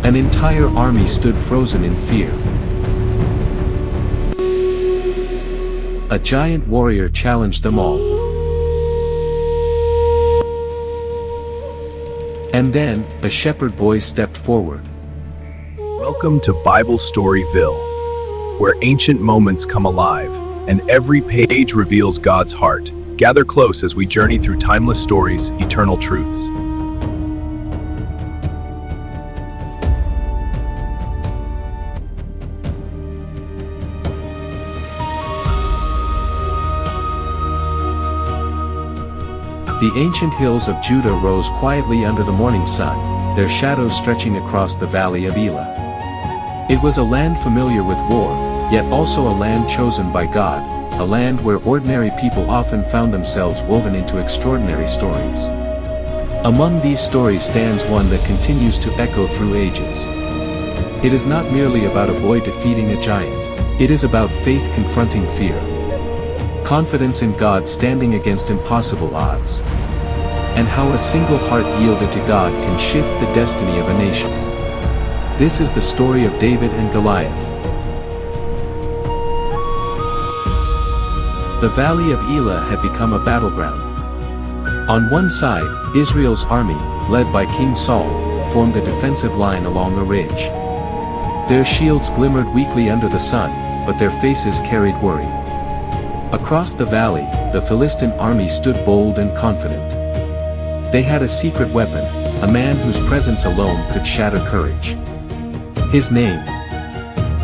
An entire army stood frozen in fear. A giant warrior challenged them all. And then, a shepherd boy stepped forward. Welcome to Bible Story VILLE, where ancient moments come alive, and every page reveals God's heart. Gather close as we journey through timeless stories, eternal truths. The ancient hills of Judah rose quietly under the morning sun, their shadows stretching across the valley of Elah. It was a land familiar with war, yet also a land chosen by God, a land where ordinary people often found themselves woven into extraordinary stories. Among these stories stands one that continues to echo through ages. It is not merely about a boy defeating a giant. It is about faith confronting fear. Confidence in God standing against impossible odds. And how a single heart yielded to God can shift the destiny of a nation. This is the story of David and Goliath. The valley of Elah had become a battleground. On one side, Israel's army, led by King Saul, formed a defensive line along a ridge. Their shields glimmered weakly under the sun, but their faces carried worry. Across the valley, the Philistine army stood bold and confident. They had a secret weapon, a man whose presence alone could shatter courage. His name,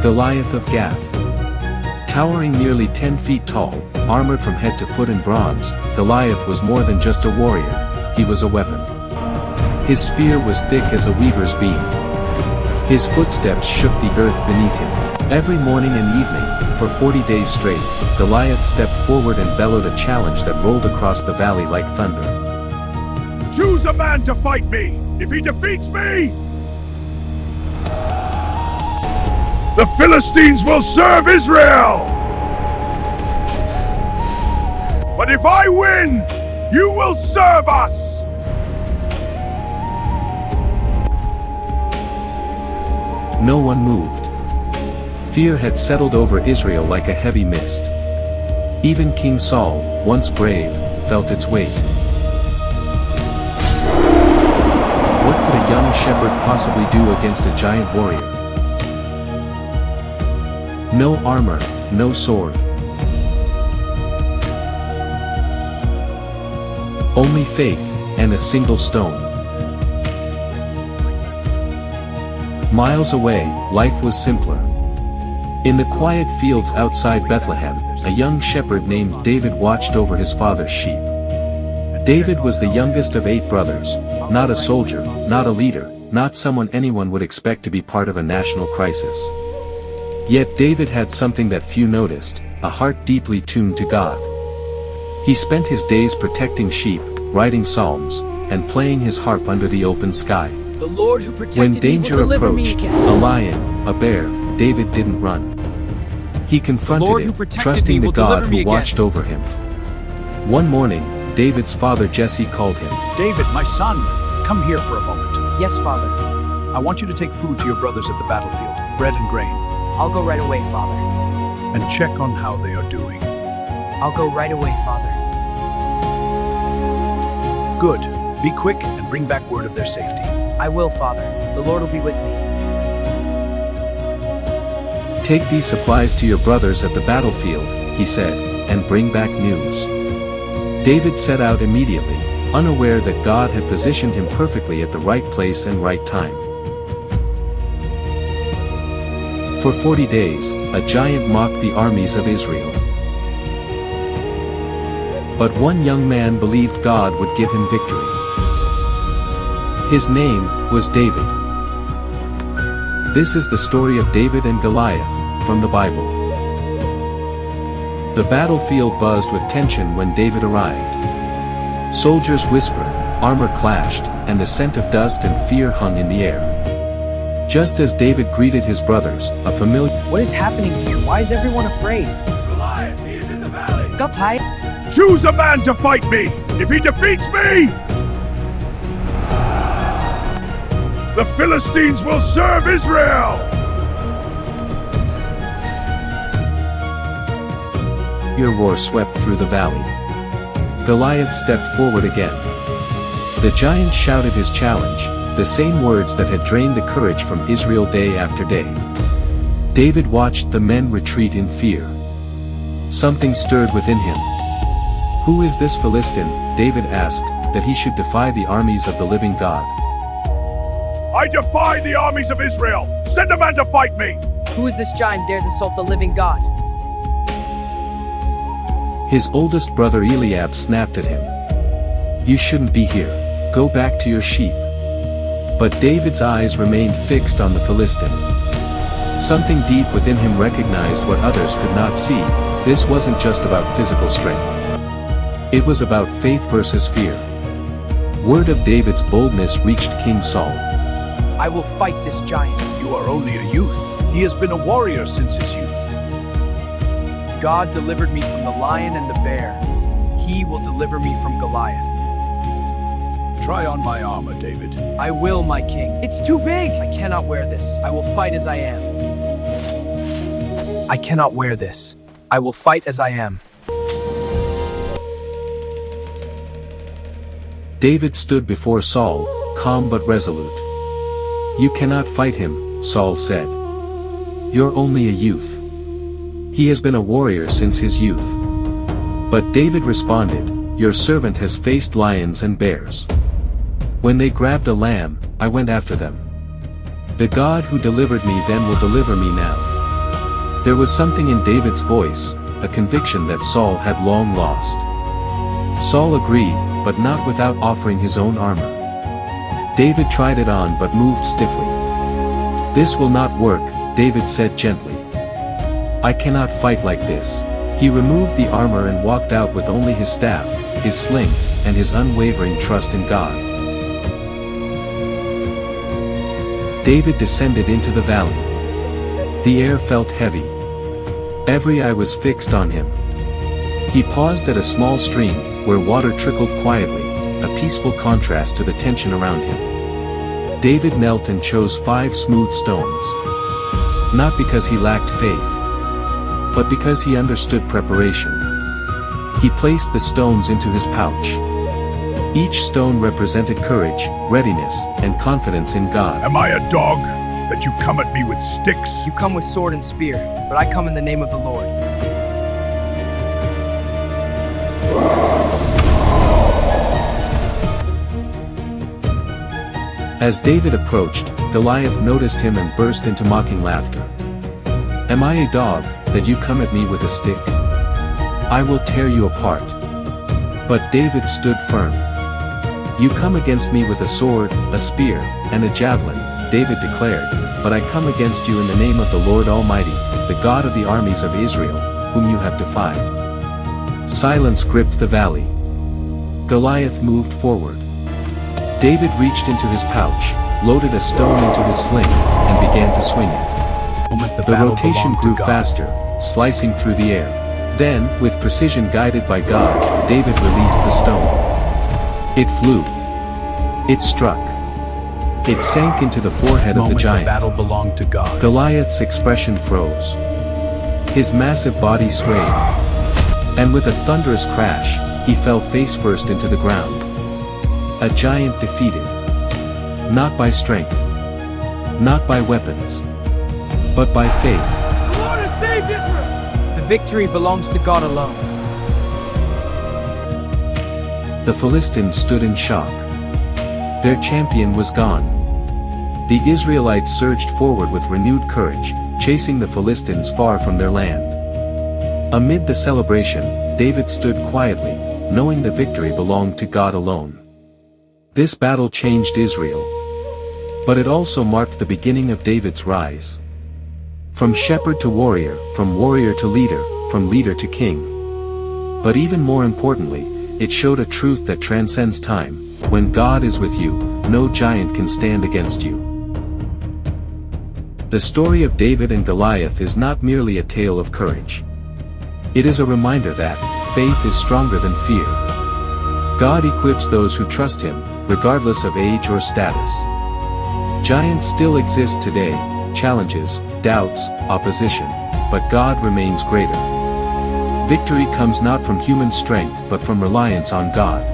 Goliath of Gath. Towering nearly 10 feet tall, armored from head to foot in bronze, Goliath was more than just a warrior, he was a weapon. His spear was thick as a weaver's beam. His footsteps shook the earth beneath him. Every morning and evening, for 40 days straight, Goliath stepped forward and bellowed a challenge that rolled across the valley like thunder. Choose a man to fight me! If he defeats me, the Philistines will serve Israel! But if I win, you will serve us! No one moved. Fear had settled over Israel like a heavy mist. Even King Saul, once brave, felt its weight. What could a young shepherd possibly do against a giant warrior? No armor, no sword. Only faith, and a single stone. Miles away, life was simpler. In the quiet fields outside Bethlehem, a young shepherd named David watched over his father's sheep. David was the youngest of 8 brothers, not a soldier, not a leader, not someone anyone would expect to be part of a national crisis. Yet David had something that few noticed, a heart deeply tuned to God. He spent his days protecting sheep, writing psalms, and playing his harp under the open sky. The Lord who protected When me will danger deliver me approached, again. a lion, a bear, David didn't run. He confronted Lord who it, protected trusting me the will God deliver me who again. watched over him. One morning, David's father Jesse called him. David, my son, come here for a moment. Yes, Father. I want you to take food to your brothers at the battlefield, bread and grain, I'll go right away, Father. and check on how they are doing. I'll go right away, Father. Good. Be quick and bring back word of their safety. I will, Father. The Lord will be with me. Take these supplies to your brothers at the battlefield, he said, and bring back news. David set out immediately, unaware that God had positioned him perfectly at the right place and right time. For 40 days, a giant mocked the armies of Israel. But one young man believed God would give him victory. His name was David. This is the story of David and Goliath, from the Bible. The battlefield buzzed with tension when David arrived. Soldiers whispered, armor clashed, and the scent of dust and fear hung in the air. Just as David greeted his brothers, a familiar... What is happening here? Why is everyone afraid? Goliath, he is in the valley! Goliath? Choose a man to fight me! If he defeats me, The Philistines will serve Israel! Your roar swept through the valley. Goliath stepped forward again. The giant shouted his challenge, the same words that had drained the courage from Israel day after day. David watched the men retreat in fear. Something stirred within him. "Who is this Philistine," David asked, "that he should defy the armies of the living God?" I defy the armies of Israel! Send a man to fight me! Who is this giant dares assault the living God? His oldest brother Eliab snapped at him. "You shouldn't be here. Go back to your sheep." But David's eyes remained fixed on the Philistine. Something deep within him recognized what others could not see. This wasn't just about physical strength. It was about faith versus fear. Word of David's boldness reached King Saul. I will fight this giant. You are only a youth. He has been a warrior since his youth. God delivered me from the lion and the bear. He will deliver me from Goliath. Try on my armor, David. I will, my king. It's too big! I cannot wear this. I will fight as I am. I cannot wear this. I will fight as I am. David stood before Saul, calm but resolute. "You cannot fight him," Saul said. "You're only a youth. He has been a warrior since his youth." But David responded, "Your servant has faced lions and bears. When they grabbed a lamb, I went after them. The God who delivered me then will deliver me now." There was something in David's voice, a conviction that Saul had long lost. Saul agreed, but not without offering his own armor. David tried it on but moved stiffly. "This will not work," David said gently. "I cannot fight like this." He removed the armor and walked out with only his staff, his sling, and his unwavering trust in God. David descended into the valley. The air felt heavy. Every eye was fixed on him. He paused at a small stream, where water trickled quietly, a peaceful contrast to the tension around him. David knelt and chose 5 smooth stones. Not because he lacked faith, but because he understood preparation. He placed the stones into his pouch. Each stone represented courage, readiness, and confidence in God. Am I a dog that you come at me with sticks? You come with sword and spear, but I come in the name of the Lord. As David approached, Goliath noticed him and burst into mocking laughter. "Am I a dog, that you come at me with a stick? I will tear you apart." But David stood firm. "You come against me with a sword, a spear, and a javelin," David declared, "but I come against you in the name of the Lord Almighty, the God of the armies of Israel, whom you have defied." Silence gripped the valley. Goliath moved forward. David reached into his pouch, loaded a stone into his sling, and began to swing it. The rotation grew faster, slicing through the air. Then, with precision guided by God, David released the stone. It flew. It struck. It sank into the forehead of the giant. The battle belonged to God. Goliath's expression froze. His massive body swayed. And with a thunderous crash, he fell face first into the ground. A giant defeated. Not by strength. Not by weapons. But by faith. The Lord has saved Israel! The victory belongs to God alone. The Philistines stood in shock. Their champion was gone. The Israelites surged forward with renewed courage, chasing the Philistines far from their land. Amid the celebration, David stood quietly, knowing the victory belonged to God alone. This battle changed Israel. But it also marked the beginning of David's rise. From shepherd to warrior, from warrior to leader, from leader to king. But even more importantly, it showed a truth that transcends time. When God is with you, no giant can stand against you. The story of David and Goliath is not merely a tale of courage. It is a reminder that faith is stronger than fear. God equips those who trust Him, regardless of age or status. Giants still exist today, challenges, doubts, opposition, but God remains greater. Victory comes not from human strength but from reliance on God.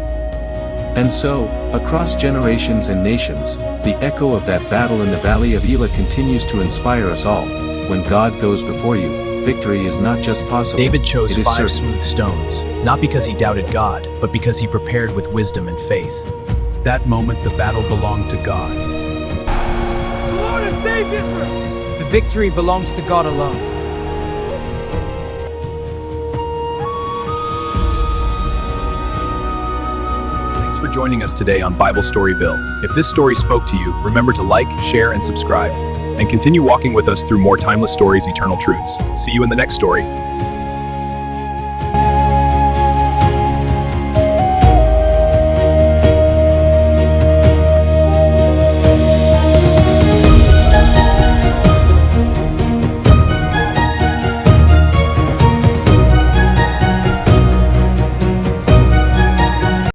And so, across generations and nations, the echo of that battle in the valley of Elah continues to inspire us all. When God goes before you, victory is not just possible, David chose it is 5 certain. smooth stones, not because he doubted God, but because he prepared with wisdom and faith. That moment, the battle belonged to God. The Lord has saved Israel! The victory belongs to God alone. Thanks for joining us today on Bible Story Ville. If this story spoke to you, remember to like, share, and subscribe. And continue walking with us through more timeless stories, eternal truths. See you in the next story.